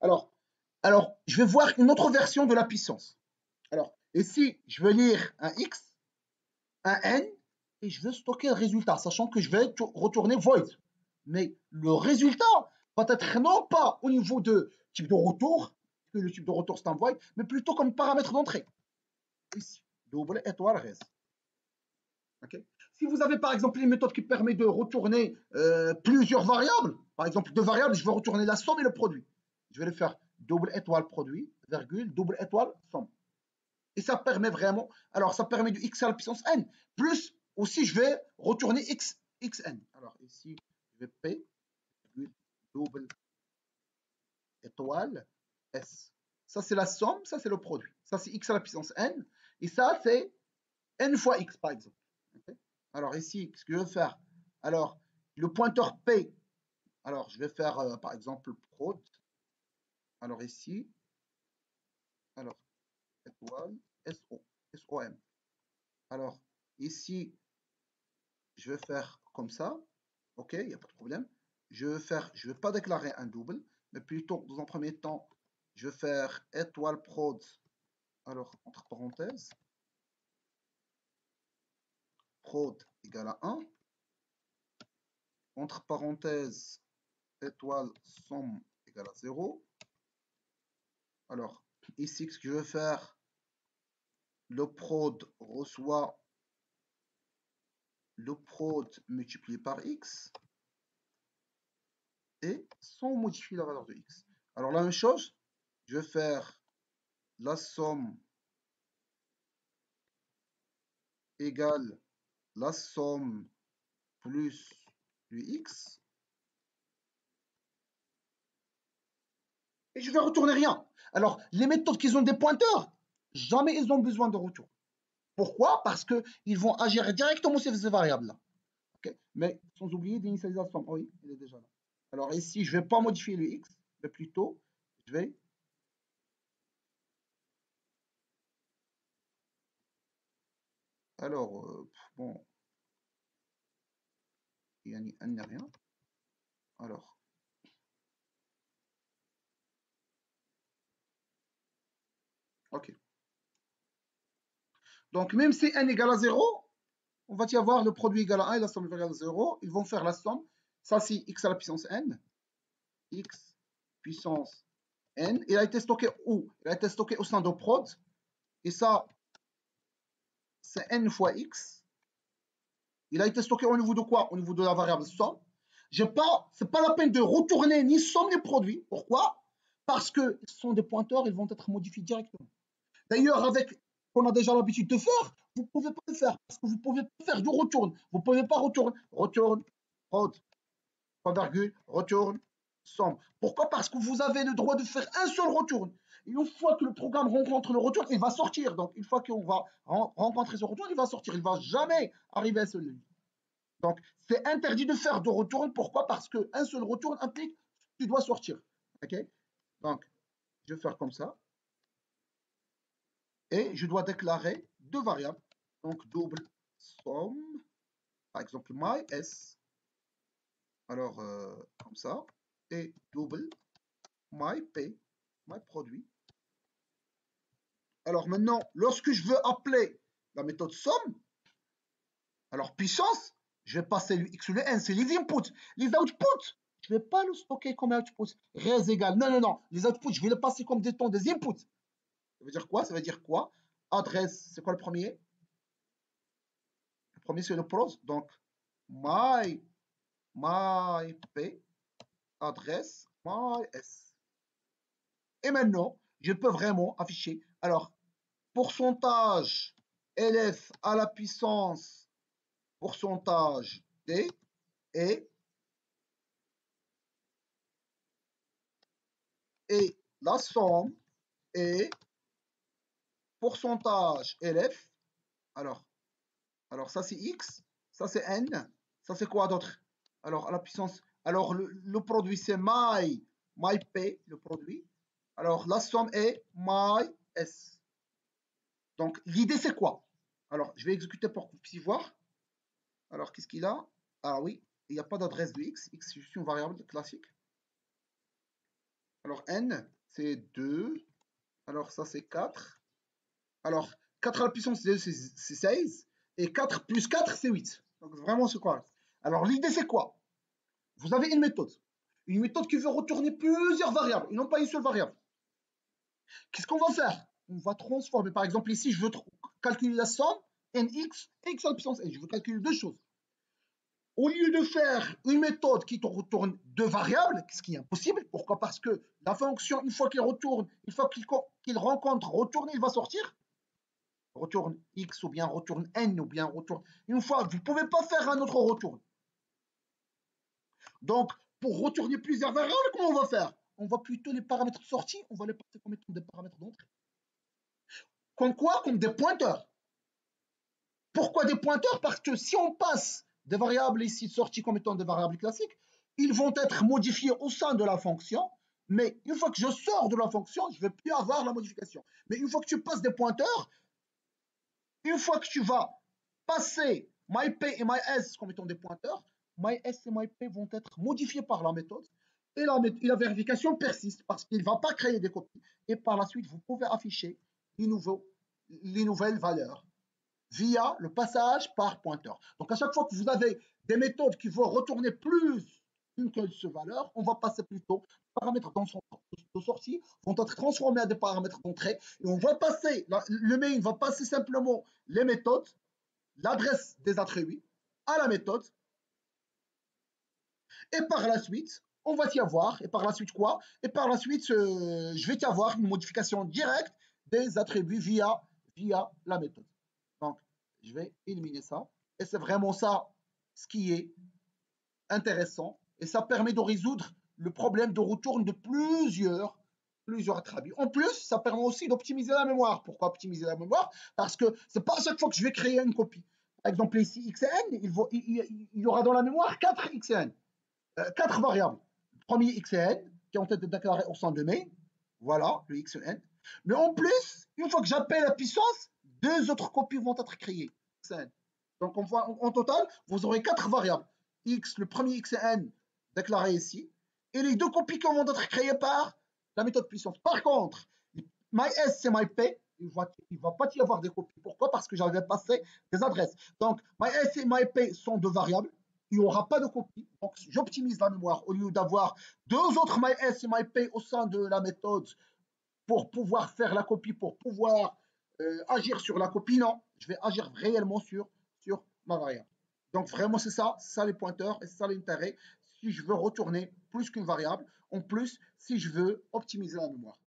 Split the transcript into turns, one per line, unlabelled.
Alors, je vais voir une autre version de la puissance. Alors, ici, je vais lire un x, un n, et je vais stocker le résultat, sachant que je vais retourner void. Mais le résultat va être non pas au niveau de type de retour, que le type de retour c'est un void, mais plutôt comme paramètre d'entrée. Ici, double étoile res. Okay. Si vous avez par exemple une méthode qui permet de retourner plusieurs variables, par exemple deux variables, je vais retourner la somme et le produit. Je vais le faire double étoile produit, virgule, double étoile somme. Et ça permet vraiment, alors ça permet du x à la puissance n, plus aussi je vais retourner xn. Alors ici, je vais p, double étoile s. Ça c'est la somme, ça c'est le produit. Ça c'est x à la puissance n, et ça c'est n fois x par exemple. Okay. Alors ici, ce que je vais faire, alors le pointeur p, alors je vais faire par exemple prod. Alors ici, alors étoile SOM. Alors ici, je vais faire comme ça. Ok, il n'y a pas de problème. Je vais pas déclarer un double, mais plutôt dans un premier temps, je vais faire étoile prod. Alors entre parenthèses, prod égale à 1. Entre parenthèses, étoile somme égale à 0. Alors, ici, ce que je vais faire, le prod reçoit le prod multiplié par x et sans modifier la valeur de x. Alors, la même chose, je vais faire la somme égale la somme plus du x et je vais retourner rien. Alors, les méthodes qui ont des pointeurs, jamais ils ont besoin de retour. Pourquoi? Parce qu'ils vont agir directement sur ces variables-là. Okay. Mais sans oublier d'initialisation. Oui, il est déjà là. Alors ici, je ne vais pas modifier le x, mais plutôt, je vais alors, bon, il n'y a rien. Alors, ok. Donc, même si n égale à 0, on va y avoir le produit égal à 1 et la somme égale à 0. Ils vont faire la somme. Ça, c'est x à la puissance n. X puissance n. Il a été stocké où? Il a été stocké au sein de prod. Et ça, c'est n fois x. Il a été stocké au niveau de quoi? Au niveau de la variable somme. Ce n'est pas la peine de retourner ni somme ni produit. Pourquoi? Parce que ce sont des pointeurs, ils vont être modifiés directement. D'ailleurs, avec ce qu'on a déjà l'habitude de faire, vous ne pouvez pas le faire parce que vous ne pouvez pas faire du retourne. Vous ne pouvez pas retourne, prod, point virgule, retourne, somme. Pourquoi? Parce que vous avez le droit de faire un seul retourne. Et une fois que le programme rencontre le retour, il va sortir. Donc, une fois qu'on va rencontrer ce retour, il va sortir. Il ne va jamais arriver à celui. Donc, c'est interdit de faire de retourne. Pourquoi? Parce qu'un seul retourne implique que tu dois sortir. OK? Donc, je vais faire comme ça. Et je dois déclarer deux variables. Donc, double somme, par exemple, my s. Alors, comme ça. Et double my p, my produit. Alors maintenant, lorsque je veux appeler la méthode somme, alors puissance, je vais passer le x ou le n, c'est les inputs. Les outputs, je ne vais pas le stocker comme output. Res égale, non, non, non. Les outputs, je vais le passer comme des temps des inputs. Ça veut dire quoi? Ça veut dire quoi? Adresse, c'est quoi le premier? Le premier, c'est le pros. Donc, my p, adresse, my s. Et maintenant, je peux vraiment afficher. Alors, pourcentage LF à la puissance pourcentage D et la somme est pourcentage LF. Alors ça c'est X, ça c'est N, ça c'est quoi d'autre? Alors à la puissance, alors le produit c'est my P, le produit. Alors la somme est my S. Donc l'idée c'est quoi? Alors je vais exécuter pour que vous puissiez voir. Alors qu'est-ce qu'il a? Ah oui, il n'y a pas d'adresse de X. X c'est juste une variable classique. Alors, n, c'est 2. Alors, ça, c'est 4. Alors, 4 à la puissance 2, c'est 16. Et 4 plus 4, c'est 8. Donc, vraiment, c'est correct. Alors, l'idée, c'est quoi? Vous avez une méthode. Une méthode qui veut retourner plusieurs variables et non pas une seule variable. Qu'est-ce qu'on va faire? On va transformer. Par exemple, ici, je veux calculer la somme nx et x à la puissance n. Je veux calculer deux choses. Au lieu de faire une méthode qui te retourne deux variables, ce qui est impossible, pourquoi? Parce que la fonction, une fois qu'il retourne, une fois qu'il rencontre retourne, il va sortir. Retourne x ou bien retourne n ou bien retourne. Une fois, vous ne pouvez pas faire un autre retour. Donc, pour retourner plusieurs variables, comment on va faire? On va plutôt les paramètres sortis, on va les passer comme étant des paramètres d'entrée. Comme quoi? Comme des pointeurs. Pourquoi des pointeurs? Parce que si on passe des variables ici sorties comme étant des variables classiques, ils vont être modifiés au sein de la fonction, mais une fois que je sors de la fonction, je ne vais plus avoir la modification. Mais une fois que tu passes des pointeurs, une fois que tu vas passer myP et myS comme étant des pointeurs, myS et myP vont être modifiés par la méthode et la vérification persiste parce qu'il ne va pas créer des copies. Et par la suite, vous pouvez afficher les nouvelles valeurs via le passage par pointeur. Donc à chaque fois que vous avez des méthodes qui vont retourner plus qu'une seule valeur, on va passer plutôt les paramètres de sortie vont être transformés à des paramètres d'entrée et on va passer, le main va passer simplement les méthodes, l'adresse des attributs à la méthode et par la suite, on va y avoir, et par la suite quoi? Et par la suite, je vais y avoir une modification directe des attributs via la méthode. Donc, je vais éliminer ça. Et c'est vraiment ça ce qui est intéressant. Et ça permet de résoudre le problème de retour de plusieurs attributs. En plus, ça permet aussi d'optimiser la mémoire. Pourquoi optimiser la mémoire? Parce que c'est pas à chaque fois que je vais créer une copie. Par exemple, ici, x et n, il y aura dans la mémoire 4 x et n. 4 variables. Le premier x et n, qui ont été déclarés au sein de main. Voilà, le x et n. Mais en plus, une fois que j'appelle la puissance, deux autres copies vont être créées. Donc en total, vous aurez 4 variables. X, le premier x et n déclaré ici, et les deux copies qui vont être créées par la méthode puissance. Par contre, myS et myP, il ne va pas y avoir des copies. Pourquoi? Parce que j'avais passé des adresses. Donc myS et myP sont deux variables. Il n'y aura pas de copie. Donc j'optimise la mémoire. Au lieu d'avoir deux autres myS et myP au sein de la méthode pour pouvoir faire la copie, pour pouvoir agir sur la copie, non, je vais agir réellement sur ma variable. Donc vraiment c'est ça les pointeurs et c'est ça l'intérêt si je veux retourner plus qu'une variable, en plus si je veux optimiser la mémoire.